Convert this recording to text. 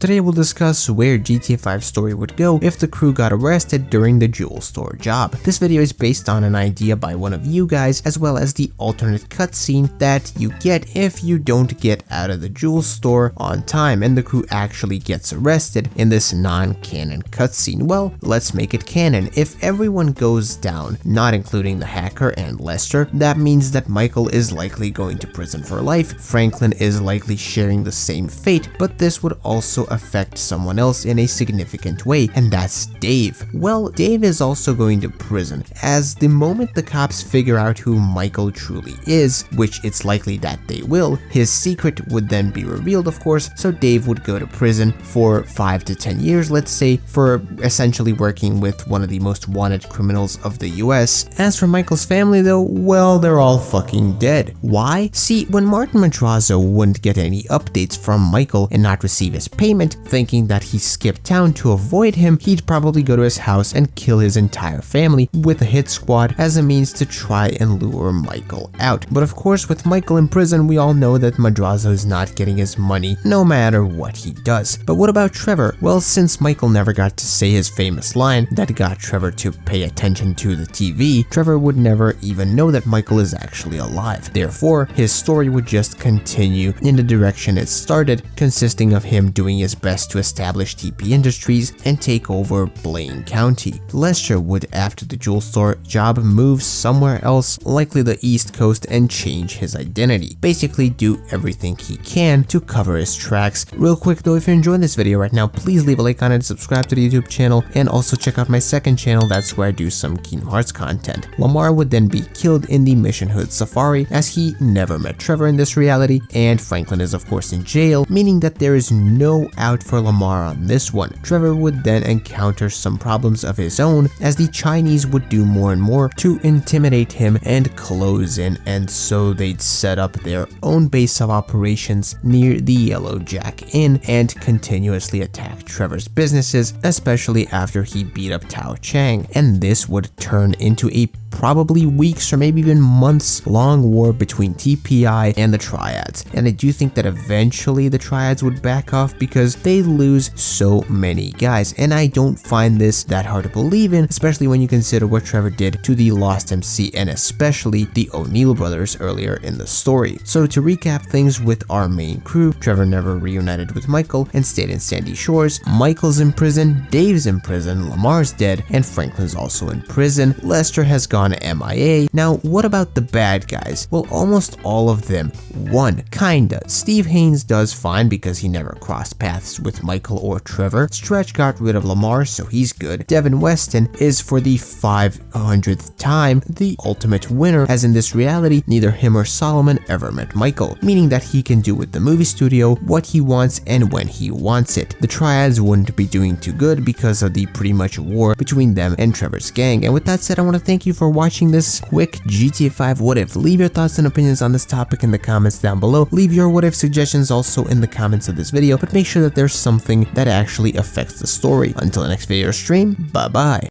Today we'll discuss where GTA 5's story would go if the crew got arrested during the jewel store job. This video is based on an idea by one of you guys, as well as the alternate cutscene that you get if you don't get out of the jewel store on time and the crew actually gets arrested in this non-canon cutscene. Well, let's make it canon. If everyone goes down, not including the hacker and Lester, that means that Michael is likely going to prison for life, Franklin is likely sharing the same fate, but this would also affect someone else in a significant way, and that's Dave. Well, Dave is also going to prison, as the moment the cops figure out who Michael truly is, which it's likely that they will, his secret would then be revealed, of course, so Dave would go to prison for 5 to 10 years, let's say, for essentially working with one of the most wanted criminals of the US. As for Michael's family though, well, they're all fucking dead. Why? See, when Martin Madrazo wouldn't get any updates from Michael and not receive his payment, thinking that he skipped town to avoid him, he'd probably go to his house and kill his entire family with a hit squad as a means to try and lure Michael out. But of course, with Michael in prison, we all know that Madrazo is not getting his money no matter what he does. But what about Trevor? Well, since Michael never got to say his famous line that got Trevor to pay attention to the TV, Trevor would never even know that Michael is actually alive. Therefore, his story would just continue in the direction it started, consisting of him doing his best to establish TP Industries and take over Blaine County. Lester would, after the jewel store job, move somewhere else, likely the East Coast, and change his identity. Basically do everything he can to cover his tracks. Real quick though, if you're enjoying this video right now, please leave a like on it, subscribe to the YouTube channel, and also check out my second channel. That's where I do some Kingdom Hearts content. Lamar would then be killed in the Mission Hood Safari, as he never met Trevor in this reality, and Franklin is of course in jail, meaning that there is no out for Lamar on this one. Trevor would then encounter some problems of his own, as the Chinese would do more and more to intimidate him and close in, and so they'd set up their own base of operations near the Yellow Jack Inn and continuously attack Trevor's businesses, especially after he beat up Tao Chang, and this would turn into a probably weeks or maybe even months long war between TPI and the Triads. And I do think that eventually the Triads would back off because they lose so many guys, and I don't find this that hard to believe in, especially when you consider what Trevor did to the Lost MC and especially the O'Neill brothers earlier in the story. So to recap things with our main crew, Trevor never reunited with Michael and stayed in Sandy Shores, Michael's in prison, Dave's in prison, Lamar's dead, and Franklin's also in prison, Lester has gone MIA. Now, what about the bad guys? Well, almost all of them won, kinda. Steve Haynes does fine because he never crossed paths with Michael or Trevor. Stretch got rid of Lamar, so he's good. Devin Weston is, for the 500th time, the ultimate winner, as in this reality, neither him or Solomon ever met Michael, meaning that he can do with the movie studio what he wants and when he wants it. The Triads wouldn't be doing too good because of the pretty much war between them and Trevor's gang. And with that said, I want to thank you for watching this quick GTA 5 what if. Leave your thoughts and opinions on this topic in the comments down below. Leave your what if suggestions also in the comments of this video, but make sure that there's something that actually affects the story. Until the next video or stream, bye bye.